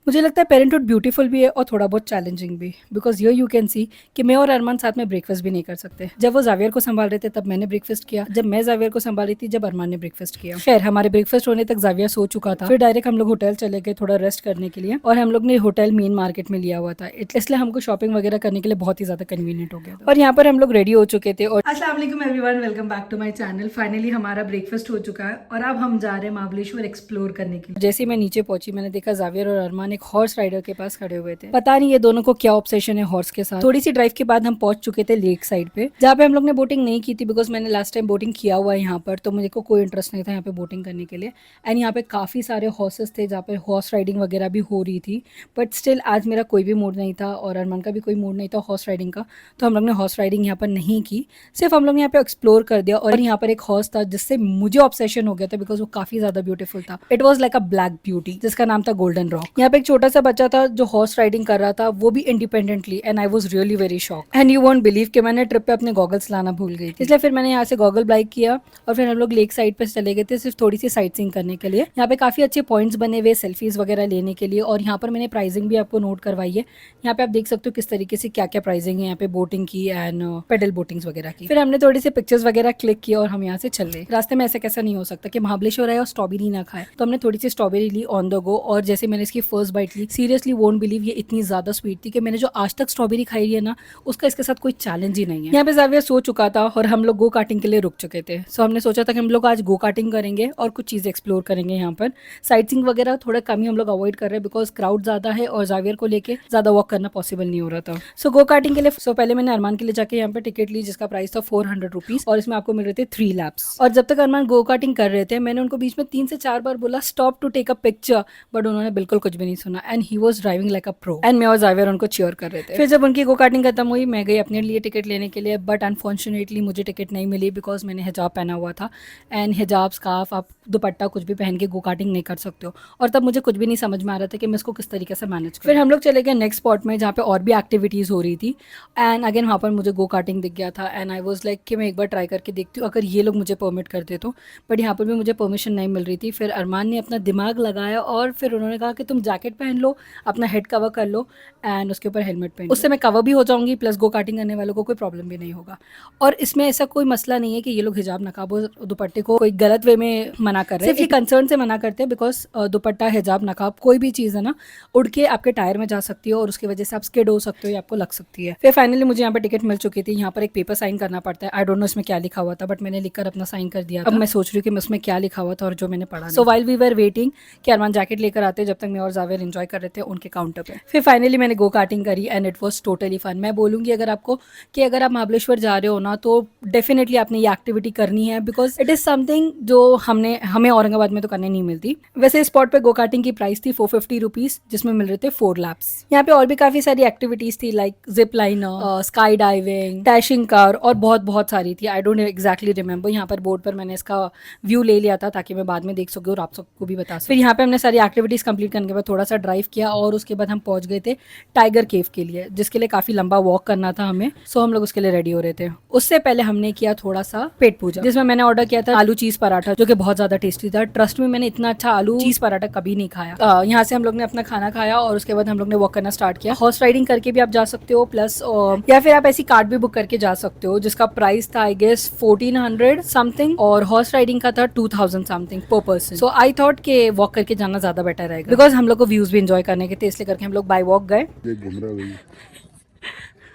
मुझे लगता है पेरेंटहुड ब्यूटीफुल भी है और थोड़ा बहुत चैलेंजिंग भी, because here you can see कि मैं और अरमान साथ में ब्रेकफास्ट भी नहीं कर सकते। जब वो जावियर को संभाल रहे थे तब मैंने ब्रेकफास्ट किया, जब मैं जावियर को संभाल रही थी जब अरमान ने ब्रेकफास्ट किया। खैर हमारे ब्रेकफास्ट होने तक जावियर सो चुका था, फिर डायरेक्ट हम लोग होटल चले गए थोड़ा रेस्ट करने के लिए, और हम लोग ने होटल मेन मार्केट में लिया हुआ था, इसलिए हमको शॉपिंग वगैरह करने के लिए बहुत ही ज्यादा कन्वीनियंट हो गया था। और यहाँ पर हम लोग रेडी हो चुके थे। और अस्सलाम वालेकुम everyone, welcome back to my channel. Finally हमारा ब्रेकफास्ट हो चुका है और अब हम जा रहे हैं महाबलेश्वर एक्सप्लोर करने के लिए। जैसे ही मैं नीचे पहुंची मैंने देखा जावियर और अरमान एक हॉर्स राइडर के पास खड़े हुए थे। पता नहीं ये दोनों को क्या ऑब्सेशन है हॉर्स के साथ। थोड़ी सी ड्राइव के बाद हम पहुंच चुके थे लेक साइड पे, जहाँ पे हम लोग ने बोटिंग नहीं की थी बिकॉज मैंने लास्ट टाइम बोटिंग किया हुआ है यहाँ पर, तो मुझे को कोई इंटरेस्ट नहीं था यहाँ पे बोटिंग करने के लिए। एंड यहाँ पे काफी सारे हॉर्सेस थे जहाँ पे हॉर्स राइडिंग वगैरह भी हो रही थी, बट स्टिल आज मेरा कोई भी मूड नहीं था और अरमान का भी कोई मूड नहीं था हॉर्स राइडिंग का, तो हम लोग ने हॉर्स राइडिंग यहाँ पर नहीं की। सिर्फ हम लोग ने यहाँ पे एक्सप्लोर कर दिया। और यहाँ पर एक हॉर्स था जिससे मुझे ऑब्सेशन हो गया था बिकॉज वो काफी ज्यादा ब्यूटीफुल था। It was like a black beauty जिसका नाम था गोल्डन रॉक। यहाँ पे एक छोटा सा बच्चा था जो हॉर्स राइडिंग कर रहा था, वो भी independently, and I was really very shock. And you won't believe कि मैंने ट्रिप पे अपने गॉगल्स लाना भूल गई थी, इसलिए फिर मैंने यहाँ से गॉगल बाई किया और फिर हम लोग लेक साइड पे चले गए थे सिर्फ थोड़ी सी साइट सीइंग करने के लिए। यहाँ पे काफी अच्छे पॉइंट्स बने हुए सेल्फीज वगैरह लेने के लिए, और यहाँ पर मैंने प्राइसिंग भी आपको नोट करवाई है। यहाँ पे आप देख सकते हो किस तरीके से क्या क्या प्राइसिंग है यहाँ पे बोटिंग की एंड पेडल बोटिंग्स वगैरह की। फिर हमने थोड़ी सी पिक्चर्स वगैरह क्लिक किया और हम यहाँ से चल गए। रास्ते में ऐसा कैसा नहीं हो सकता कि महाबलेश्वर आए और स्ट्रॉबेरी ना खाए, तो हमने थोड़ी सी स्ट्रॉबेरी ली ऑन द गो। और जैसे मैंने इसकी फर्स्ट बाइट ली, सीरियसली वोंट बिलीव ये इतनी ज्यादा स्वीट थी कि मैंने जो आज तक स्ट्रॉबेरी खाई है ना उसका इसके साथ कोई चैलेंज ही नहीं है। यहाँ पे जावियर सो चुका था और हम लोग गो कार्टिंग के लिए रुक चुके थे, सो हमने सोचा था कि हम लोग आज गो कार्टिंग करेंगे और कुछ चीजें एक्सप्लोर करेंगे। यहाँ पर साइट सीइंग वगैरह थोड़ा कम ही हम लोग अवॉइड कर रहे हैं बिकॉज क्राउड ज्यादा है और जावियर को लेके ज्यादा वॉक करना पॉसिबल नहीं हो रहा था। सो गो कार्टिंग के लिए पहले मैंने अरमान के लिए जाके यहाँ पे टिकट ली जिसका प्राइस था 400 रुपीज, और इसमें आपको मिल रहे थे 3 लैप्स। और जब तक अरमान गो कार्टिंग कर रहे थे मैंने उनको बीच में 3 से 4 बार बोला stop to take a picture, but उन्होंने बिल्कुल कुछ भी नहीं सुना and he was driving like a pro, and मैं और जावियर उनको चीयर कर रहे थे। फिर जब उनकी गो कार्टिंग खत्म हुई मैं गई अपने लिए टिकट लेने के लिए, बट अनफॉर्चुनेटली मुझे टिकट नहीं मिली बिकॉज मैंने हिजाब पहना हुआ था, एंड हिजाब स्कार्फ आप दुपट्टा कुछ भी पहन के गो कार्टिंग नहीं कर सकते हो, और तब मुझे कुछ भी नहीं समझ में आ रहा था कि मैं इसको किस तरीके से मैनेज करूं। फिर हम लोग चले गए नेक्स्ट स्पॉट में जहाँ पे और भी एक्टिविटीज हो रही थी, एंड अगेन वहाँ पर मुझे गो कार्टिंग दिख गया था एंड आई वाज लाइक कि मैं एक बार ट्राई करके देखती हूँ अगर ये लोग मुझे परमिट करते तो, बट यहाँ पर भी मुझे परमिशन नहीं मिल रही थी। फिर अरमान ने अपना दिमाग लगाया और फिर उन्होंने कहा कि तुम जैकेट पहन लो, अपना हेड कवर कर लो एंड उसके ऊपर हेलमेट पहन, उससे मैं कवर भी हो जाऊंगी प्लस गो कार्टिंग करने वालों को कोई प्रॉब्लम भी नहीं होगा। और इसमें ऐसा कोई मसला नहीं है कि ये लोग हिजाब नकाब और दुपट्टे को कोई गलत वे में मना कर रहे हैं, सिर्फ ये कंसर्न से मना करते हैं बिकॉज दुपट्टा हिजाब नकाब कोई भी चीज़ है ना उड़ के आपके टायर में जा सकती है और उसकी वजह से आप स्किड हो सकते हो या आपको लग सकती है। फिर फाइनली मुझे यहाँ पर टिकट मिल चुकी थी। यहाँ पर एक पेपर साइन करना पड़ता है, आई डोंट नो इसमें क्या लिखा हुआ था बट मैंने लिखकर अपना साइन कर दिया। अब मैं सोच रही हूँ कि मैं उसमें क्या लिखा हुआ था और जो मैंने पढ़ा। So while we were waiting कि अरमान जैकेट लेकर आते जब तक मैं और जावियर एंजॉय कर रहे थे उनके काउंटर पे। फिर फाइनली मैंने गो कार्टिंग करी and it was totally fun. मैं बोलूंगी अगर आपको कि अगर आप महाबलेश्वर जा रहे हो ना तो डेफिनेटली आपने ये एक्टिविटी करनी है बिकॉज इट इज समथिंग जो हमें औरंगाबाद में तो करने नहीं मिलती। वैसे स्पॉट पे गो कार्टिंग की प्राइस थी 450 रुपीज जिसमें मिल रहे थे 4 लैप्स। यहाँ पे और भी काफी सारी एक्टिविटीज थी like zip liner, sky diving, dashing car और बहुत सारी थी। I don't exactly remember. यहाँ पर बोर्ड पर मैंने इसका व्यू ले लिया था ताकि मैं बाद में देख सकूँ और आप सबको भी बता सकूँ। फिर यहाँ पे हमने सारी एक्टिविटीज कंप्लीट करने के बाद थोड़ा सा ड्राइव किया और उसके बाद हम पहुंच गए थे टाइगर केव के लिए जिसके लिए काफी लंबा वॉक करना था हमें। सो हम लोग उसके लिए रेडी हो रहे थे। उससे पहले हमने किया थोड़ा सा पेट पूजा जिसमें मैंने ऑर्डर किया था आलू चीज पराठा जो कि बहुत ज्यादा टेस्टी था। ट्रस्ट में मैंने इतना अच्छा आलू चीज पराठा कभी नहीं खाया। यहाँ से हम लोग ने अपना खाना खाया और उसके बाद हम लोग ने वॉक करना स्टार्ट किया। हॉर्स राइडिंग करके भी आप जा सकते हो प्लस या फिर आप ऐसी कार्ड भी बुक करके जा सकते हो जिसका प्राइस था आई गेस 1400 समथिंग और हॉर्स राइडिंग का था 2000 समथिंग पर पर्सन। सो आई थॉट कि वॉक करके जाना ज्यादा बेटर रहेगा बिकॉज हम लोग को व्यूज भी एंजॉय करने के थे, इसलिए करके हम लोग बाय वॉक गए।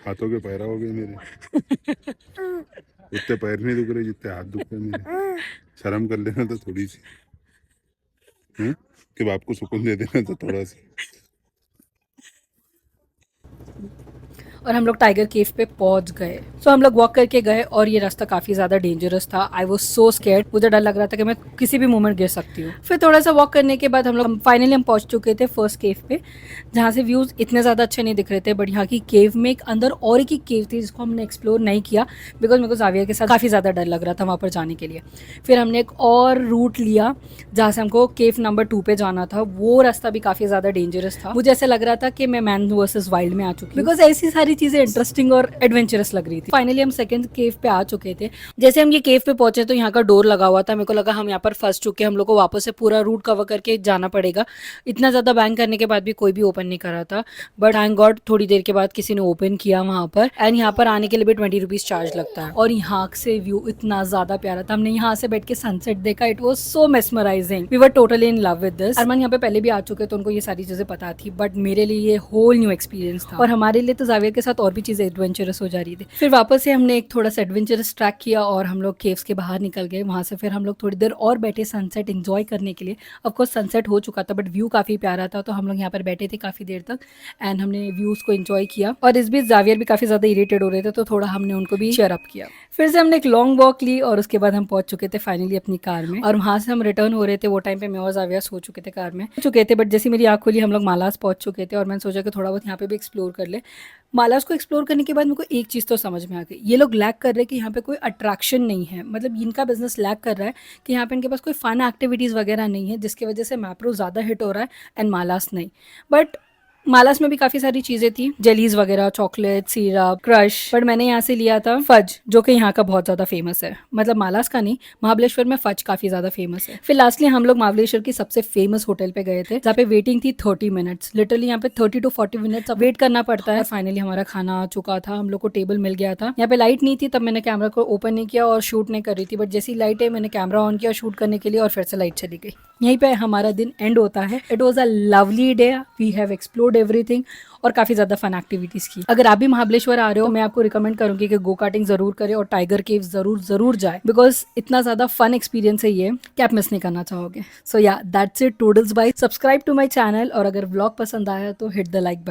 हाथों के पैरा हो गए मेरे इतने पैर नहीं दुख रहे जितने हाथ दुख रहे मेरे। शर्म कर लेना तो थोड़ी सी कि बाप को सुकून दे देना तो थोड़ा सा। और हम लोग टाइगर केव पे पहुंच गए। सो हम लोग वॉक करके गए और ये रास्ता काफी ज्यादा डेंजरस था। आई वाज सो स्कैर्ड, मुझे डर लग रहा था कि मैं किसी भी मोमेंट गिर सकती हूँ। फिर थोड़ा सा वॉक करने के बाद हम लोग फाइनली हम पहुंच चुके थे फर्स्ट केव पे जहाँ से व्यूज इतने ज्यादा अच्छे नहीं दिख रहे थे, बट यहाँ की केव में एक अंदर और एक ही केव थी जिसको हमने एक्सप्लोर नहीं किया बिकॉज मेरे को जावियर के साथ काफी ज्यादा डर लग रहा था वहाँ पर जाने के लिए। फिर हमने एक और रूट लिया जहाँ से हमको केव नंबर 2 पे जाना था। वो रास्ता भी काफी ज्यादा डेंजरस था। मुझे ऐसा लग रहा था कि मैं मैन वर्सेस वाइल्ड में आ चुकी हूँ बिकॉज ऐसी सारी सारी चीजें इंटरेस्टिंग और एडवेंचरस लग रही थी। फाइनली हम सेकंड केव पे आ चुके थे। जैसे हम ये केव पे पहुंचे तो यहाँ का डोर लगा हुआ था। मेरे को लगा हम यहाँ पर फंस चुके, हम लोग को वापस से पूरा रूट कवर करके जाना पड़ेगा। इतना ज्यादा बैंग करने के बाद भी कोई भी ओपन नहीं कर रहा था, बट थैंक गॉड थोड़ी देर के बाद किसी ने ओपन किया वहां पर। एंड यहाँ पर आने के लिए भी 20 रुपीज चार्ज लगता है। और यहाँ से व्यू इतना ज्यादा प्यारा था। हमने यहाँ से बैठ के सनसेट देखा, it was so mesmerising. We were totally in love with this. Armaan यहाँ पे पहले भी आ चुके तो उनको ये सारी चीजें पता थी, बट मेरे लिए ये होल न्यू एक्सपीरियंस था। और हमारे लिए तो जावियर के साथ और भी चीजें एडवेंचरस हो जा रही थी। फिर वापस से हमने एक थोड़ा सा एडवेंचरस ट्रैक किया और हम लोग केव्स के बाहर निकल गए। वहां से फिर हम लोग थोड़ी देर और बैठे सनसेट एंजॉय करने के लिए। ऑफकोर्स सनसेट हो चुका था बट व्यू काफी प्यारा था, तो हम लोग यहाँ पर बैठे थे काफी देर तक एंड हमने व्यूज को एंजॉय किया। और इस बीच जावियर भी काफी ज्यादा इरिटेड हो रहे थे, तो थोड़ा हमने उनको भी cheer up किया। फिर से हमने एक लॉन्ग वॉक ली और उसके बाद हम पहुंच चुके थे फाइनली अपनी कार में। और वहां से हम रिटर्न हो रहे थे। वो टाइम पे मैं और जावियर सो चुके थे कार में चुके थे, बट जैसे मेरी आंख खुली हम लोग मालास पहुंच चुके थे और मैंने सोचा कि थोड़ा बहुत यहाँ पे भी एक्सप्लोर कर ले। मालास को एक्सप्लोर करने के बाद मेरे को एक चीज़ तो समझ में आ गई, ये लोग लैक कर रहे हैं कि यहाँ पे कोई अट्रैक्शन नहीं है। मतलब इनका बिजनेस लैक कर रहा है कि यहाँ पे इनके पास कोई फन एक्टिविटीज़ वगैरह नहीं है, जिसकी वजह से मैप्रो ज़्यादा हिट हो रहा है एंड मालास नहीं। बट मालास में भी काफी सारी चीजें थी, जेलीज वगैरह, चॉकलेट, सिरप, क्रश। बट मैंने यहाँ से लिया था फज, जो कि यहाँ का बहुत ज्यादा फेमस है। मतलब मालास का नहीं, महाबलेश्वर में फज काफी ज्यादा फेमस है। फिर लास्टली हम लोग महाबलेश्वर की सबसे फेमस होटल पे गए थे, जहाँ पे वेटिंग थी 30 मिनट्स। लिटरली यहाँ पे 30 to 40 मिनट्स वेट करना पड़ता है। फाइनली हमारा खाना आ चुका था, हम लोग को टेबल मिल गया था। यहाँ पे लाइट नहीं थी, तब मैंने कैमरा को ओपन नहीं किया और शूट नहीं कर रही थी, बट जैसी लाइट है मैंने कैमरा ऑन किया शूट करने के लिए और फिर से लाइट चली गई। यहीं पे हमारा दिन एंड होता है। It was a lovely day, we have explored everything और काफी ज्यादा फन एक्टिविटीज की। अगर आप भी महाबलेश्वर आ रहे हो तो मैं आपको रिकमेंड करूंगी कि गो कार्टिंग जरूर करें और टाइगर केव जरूर जाए, बिकॉज इतना ज्यादा फन एक्सपीरियंस है ये कि आप मिस नहीं करना चाहोगे। सो या that's it, toodles bye. Subscribe to my channel और अगर व्लॉग पसंद आया तो हिट द लाइक बटन।